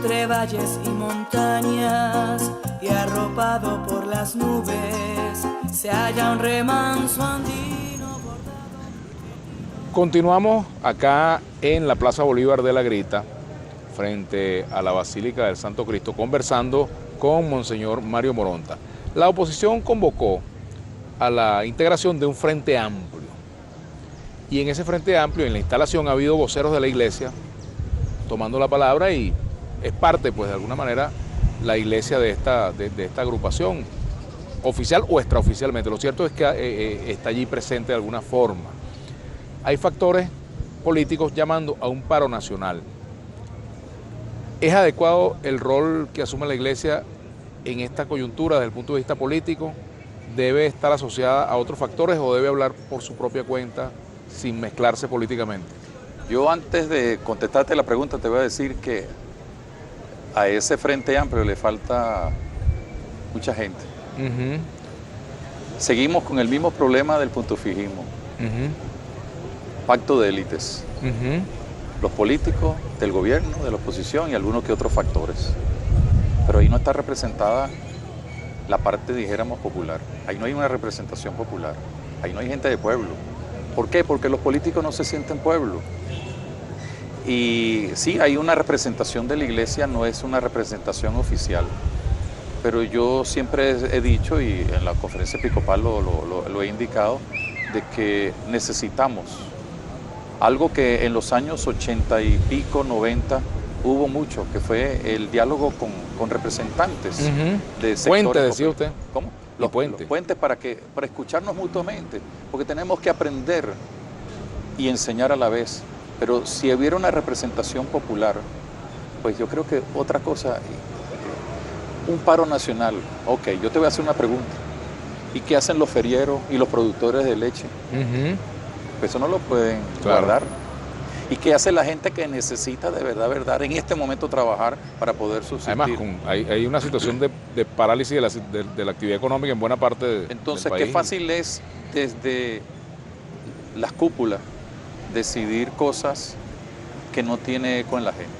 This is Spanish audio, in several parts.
entre valles y montañas y arropado por las nubes se halla un remanso andino bordado. Continuamos acá en la Plaza Bolívar de la Grita, frente a la Basílica del Santo Cristo, conversando con Monseñor Mario Moronta. La oposición convocó a la integración de un frente amplio. Y en ese frente amplio, en la instalación, ha habido voceros de la iglesia tomando la palabra y es parte, pues de alguna manera, la iglesia de esta agrupación, oficial o extraoficialmente. Lo cierto es que está allí presente de alguna forma. Hay factores políticos llamando a un paro nacional. ¿Es adecuado el rol que asume la iglesia en esta coyuntura desde el punto de vista político? ¿Debe estar asociada a otros factores o debe hablar por su propia cuenta sin mezclarse políticamente? Yo antes de contestarte la pregunta te voy a decir que a ese Frente Amplio le falta mucha gente. Seguimos con el mismo problema del puntofijismo. Pacto de élites. Los políticos, del gobierno, de la oposición y algunos que otros factores. Pero ahí no está representada la parte, dijéramos, popular. Ahí no hay una representación popular. Ahí no hay gente de pueblo. ¿Por qué? Porque los políticos no se sienten pueblo. Y sí, hay una representación de la iglesia, no es una representación oficial. Pero yo siempre he dicho, y en la conferencia episcopal lo he indicado, de que necesitamos algo que en los años 80 y pico, 90, hubo mucho, que fue el diálogo con representantes de sectores. Puente, decía usted. ¿Cómo? Los puentes. Los puentes para escucharnos mutuamente, porque tenemos que aprender y enseñar a la vez. Pero si hubiera una representación popular, pues yo creo que otra cosa, un paro nacional. Ok, yo te voy a hacer una pregunta. ¿Y qué hacen los ferieros y los productores de leche? Pues eso no lo pueden guardar. ¿Y qué hace la gente que necesita de verdad, en este momento trabajar para poder subsistir? Además, hay una situación de parálisis de la actividad económica en buena parte del país. Entonces, qué fácil es desde las cúpulas decidir cosas que no tiene eco en la gente.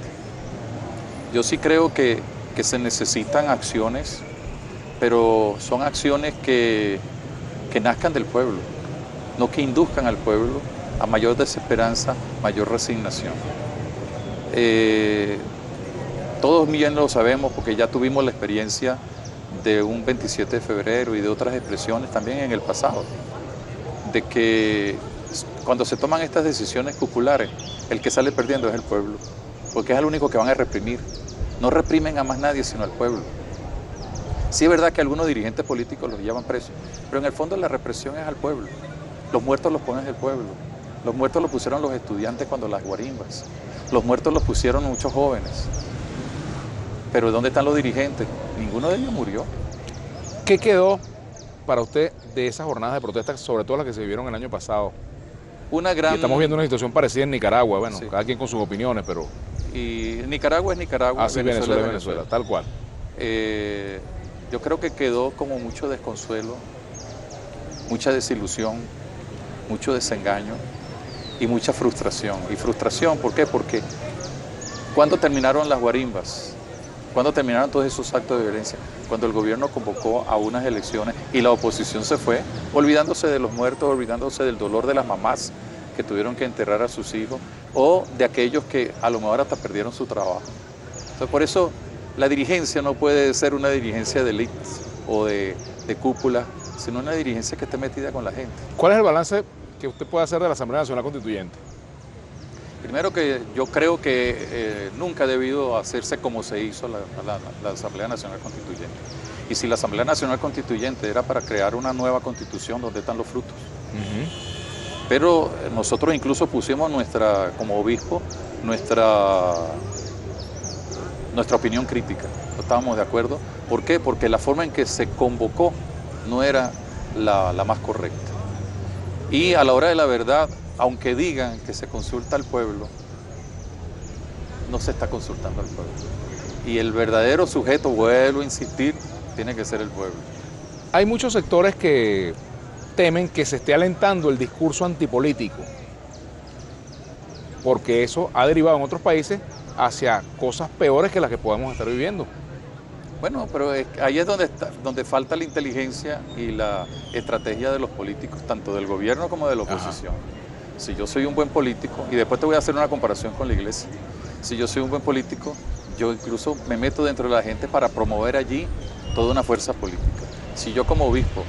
Yo sí creo que se necesitan acciones, pero son acciones que nazcan del pueblo, no que induzcan al pueblo a mayor desesperanza, mayor resignación. Todos bien lo sabemos porque ya tuvimos la experiencia de un 27 de febrero y de otras expresiones también en el pasado, de que cuando se toman estas decisiones populares, el que sale perdiendo es el pueblo, porque es el único que van a reprimir. No reprimen a más nadie sino al pueblo. Sí es verdad que algunos dirigentes políticos los llevan presos, pero en el fondo la represión es al pueblo. Los muertos los ponen el pueblo. Los muertos los pusieron los estudiantes cuando las guarimbas. Los muertos los pusieron muchos jóvenes. Pero ¿dónde están los dirigentes? Ninguno de ellos murió. ¿Qué quedó para usted de esas jornadas de protesta, sobre todo las que se vivieron el año pasado? Una gran... Y estamos viendo una situación parecida en Nicaragua, bueno, sí. Cada quien con sus opiniones, pero... Y Nicaragua es Nicaragua. Sí, Venezuela es Venezuela, tal cual. Yo creo que quedó como mucho desconsuelo, mucha desilusión, mucho desengaño y mucha frustración. Y frustración, ¿por qué? Porque ¿cuándo terminaron las guarimbas? ¿Cuándo terminaron todos esos actos de violencia? Cuando el gobierno convocó a unas elecciones y la oposición se fue, olvidándose de los muertos, olvidándose del dolor de las mamás que tuvieron que enterrar a sus hijos, o de aquellos que a lo mejor hasta perdieron su trabajo. Entonces, por eso la dirigencia no puede ser una dirigencia de élites o de cúpula, sino una dirigencia que esté metida con la gente. ¿Cuál es el balance que usted puede hacer de la Asamblea Nacional Constituyente? Primero que yo creo que nunca ha debido hacerse como se hizo la Asamblea Nacional Constituyente. Y si la Asamblea Nacional Constituyente era para crear una nueva constitución, ¿dónde están los frutos? Pero nosotros incluso pusimos como obispo, nuestra opinión crítica. No estábamos de acuerdo. ¿Por qué? Porque la forma en que se convocó no era la más correcta. Y a la hora de la verdad, aunque digan que se consulta al pueblo, no se está consultando al pueblo. Y el verdadero sujeto, vuelvo a insistir, tiene que ser el pueblo. Hay muchos sectores que temen que se esté alentando el discurso antipolítico, porque eso ha derivado en otros países hacia cosas peores que las que podemos estar viviendo. Bueno, pero ahí es donde falta la inteligencia y la estrategia de los políticos, tanto del gobierno como de la oposición. Ajá. Si yo soy un buen político, y después te voy a hacer una comparación con la iglesia, si yo soy un buen político, yo incluso me meto dentro de la gente para promover allí toda una fuerza política. Si yo como obispo,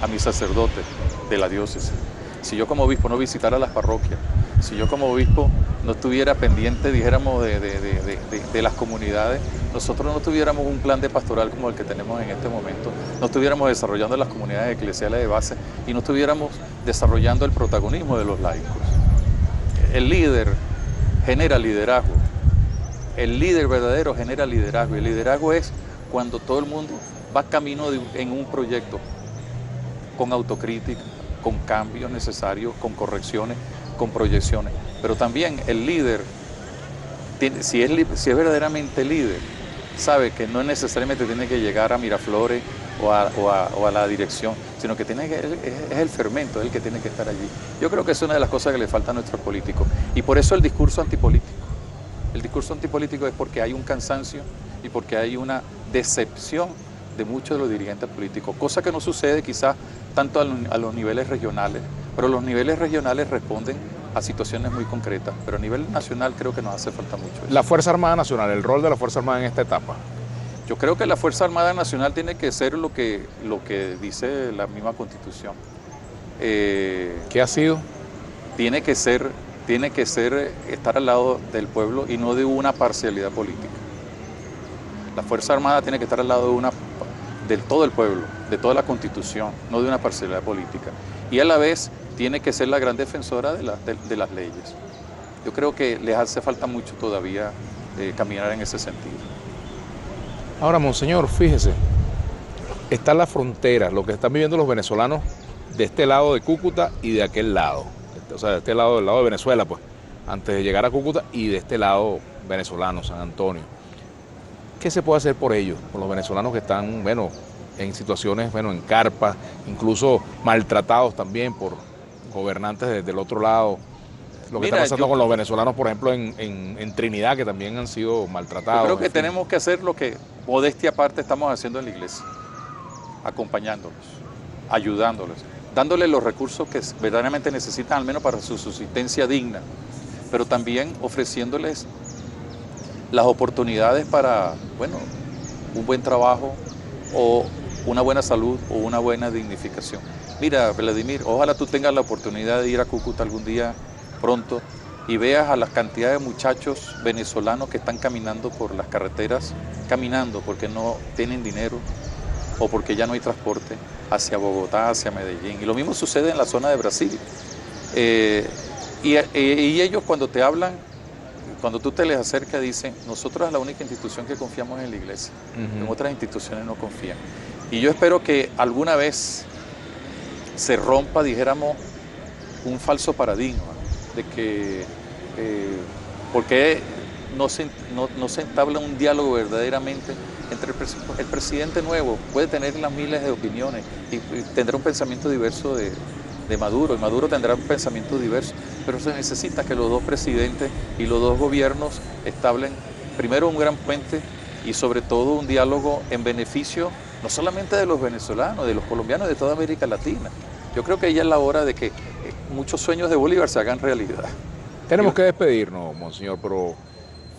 a mi sacerdote de la diócesis, si yo como obispo no visitara las parroquias, si yo como obispo no estuviera pendiente, dijéramos, de las comunidades, nosotros no tuviéramos un plan de pastoral como el que tenemos en este momento, no estuviéramos desarrollando las comunidades eclesiales de base y no estuviéramos desarrollando el protagonismo de los laicos. El líder genera liderazgo, el líder verdadero genera liderazgo, y el liderazgo es cuando todo el mundo va camino en un proyecto con autocrítica, con cambios necesarios, con correcciones, con proyecciones. Pero también el líder, si es verdaderamente líder, sabe que no necesariamente tiene que llegar a Miraflores o a la dirección, sino que es el fermento, es el que tiene que estar allí. Yo creo que es una de las cosas que le falta a nuestros políticos. Y por eso el discurso antipolítico. El discurso antipolítico es porque hay un cansancio y porque hay una decepción de muchos de los dirigentes políticos, cosa que no sucede quizás tanto a los niveles regionales, pero los niveles regionales responden a situaciones muy concretas, pero a nivel nacional creo que nos hace falta mucho eso. La Fuerza Armada Nacional, el rol de la Fuerza Armada en esta etapa. Yo creo que la Fuerza Armada Nacional tiene que ser lo que dice la misma Constitución. ¿Qué ha sido? Tiene que ser estar al lado del pueblo y no de una parcialidad política. La Fuerza Armada tiene que estar al lado del todo el pueblo, de toda la Constitución, no de una parcialidad política. Y a la vez tiene que ser la gran defensora de las leyes. Yo creo que les hace falta mucho todavía caminar en ese sentido. Ahora, monseñor, fíjese, está la frontera, lo que están viviendo los venezolanos de este lado de Cúcuta y de aquel lado. O sea, de este lado, del lado de Venezuela, pues, antes de llegar a Cúcuta, y de este lado venezolano, San Antonio. ¿Qué se puede hacer por ellos, por los venezolanos que están, en situaciones, en carpas, incluso maltratados también por gobernantes del otro lado? Lo que está pasando con los venezolanos, por ejemplo, en Trinidad, que también han sido maltratados. Yo creo que tenemos que hacer lo que, modestia aparte, estamos haciendo en la iglesia, acompañándolos, ayudándolos, dándoles los recursos que verdaderamente necesitan, al menos para su subsistencia digna, pero también ofreciéndoles las oportunidades para, un buen trabajo o una buena salud o una buena dignificación. Mira, Vladimir, ojalá tú tengas la oportunidad de ir a Cúcuta algún día pronto y veas a la cantidad de muchachos venezolanos que están caminando por las carreteras, caminando porque no tienen dinero o porque ya no hay transporte hacia Bogotá, hacia Medellín. Y lo mismo sucede en la zona de Brasil. Y ellos cuando te hablan, cuando tú te les acercas, dicen, nosotros es la única institución que confiamos en la iglesia. En otras instituciones no confían. Y yo espero que alguna vez se rompa, dijéramos, un falso paradigma de que, ¿por qué no se entabla un diálogo verdaderamente entre el presidente nuevo? Puede tener las miles de opiniones y tendrá un pensamiento diverso de Maduro, y Maduro tendrá un pensamiento diverso, pero se necesita que los dos presidentes y los dos gobiernos establen primero un gran puente y sobre todo un diálogo en beneficio no solamente de los venezolanos, de los colombianos, de toda América Latina. Yo creo que ya es la hora de que muchos sueños de Bolívar se hagan realidad. Tenemos que despedirnos, monseñor, pero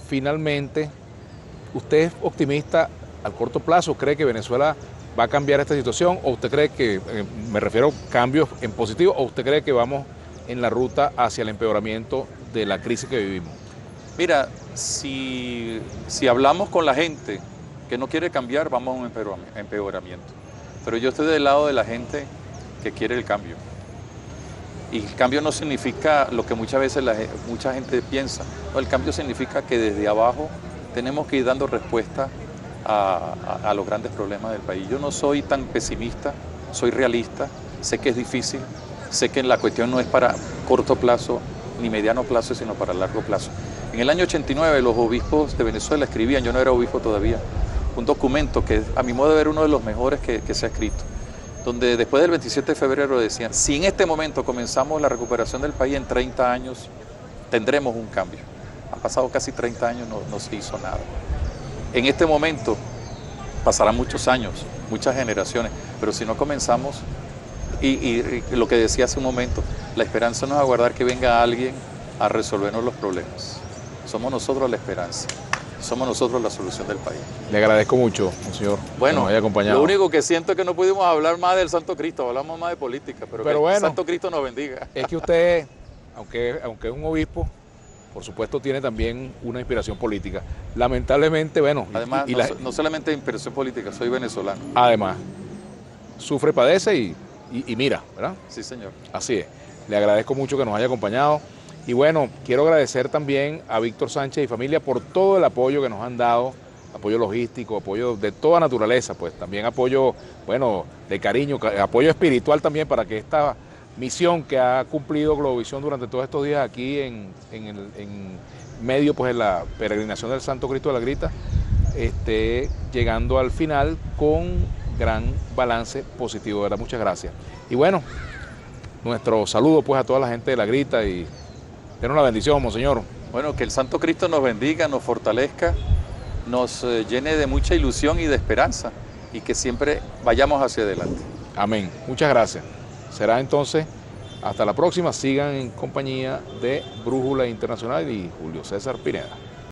finalmente, ¿usted es optimista al corto plazo? ¿Cree que Venezuela va a cambiar esta situación? ¿O usted cree que, me refiero a cambios en positivo, o usted cree que vamos en la ruta hacia el empeoramiento de la crisis que vivimos? Mira, si hablamos con la gente que no quiere cambiar, vamos a un empeoramiento. Pero yo estoy del lado de la gente que quiere el cambio. Y el cambio no significa lo que muchas veces mucha gente piensa. No, el cambio significa que desde abajo tenemos que ir dando respuesta a los grandes problemas del país. Yo no soy tan pesimista, soy realista, sé que es difícil, sé que la cuestión no es para corto plazo ni mediano plazo, sino para largo plazo. En el año 89 los obispos de Venezuela escribían, yo no era obispo todavía, un documento que a mi modo de ver uno de los mejores que se ha escrito, donde después del 27 de febrero decían, si en este momento comenzamos la recuperación del país, en 30 años tendremos un cambio. Han pasado casi 30 años, no se hizo nada. En este momento pasarán muchos años, muchas generaciones, pero si no comenzamos, y lo que decía hace un momento, la esperanza no es aguardar que venga alguien a resolvernos los problemas. Somos nosotros la esperanza, somos nosotros la solución del país. Le agradezco mucho, monseñor, bueno, que nos haya acompañado. Lo único que siento es que no pudimos hablar más del Santo Cristo, hablamos más de política, pero que bueno, el Santo Cristo nos bendiga. Es que usted, aunque es un obispo, por supuesto tiene también una inspiración política. Lamentablemente, bueno... Además, no solamente inspiración política, soy venezolano. Además, sufre, padece y mira, ¿verdad? Sí, señor. Así es. Le agradezco mucho que nos haya acompañado. Y bueno, quiero agradecer también a Víctor Sánchez y familia por todo el apoyo que nos han dado, apoyo logístico, apoyo de toda naturaleza, pues también apoyo, bueno, de cariño, apoyo espiritual también para que esta misión que ha cumplido Globovisión durante todos estos días aquí en medio pues de la peregrinación del Santo Cristo de la Grita, esté llegando al final con gran balance positivo, ¿verdad? Muchas gracias. Y bueno, nuestro saludo pues a toda la gente de la Grita y denos la bendición, monseñor. Bueno, que el Santo Cristo nos bendiga, nos fortalezca, nos llene de mucha ilusión y de esperanza y que siempre vayamos hacia adelante. Amén. Muchas gracias. Será entonces hasta la próxima. Sigan en compañía de Brújula Internacional y Julio César Pineda.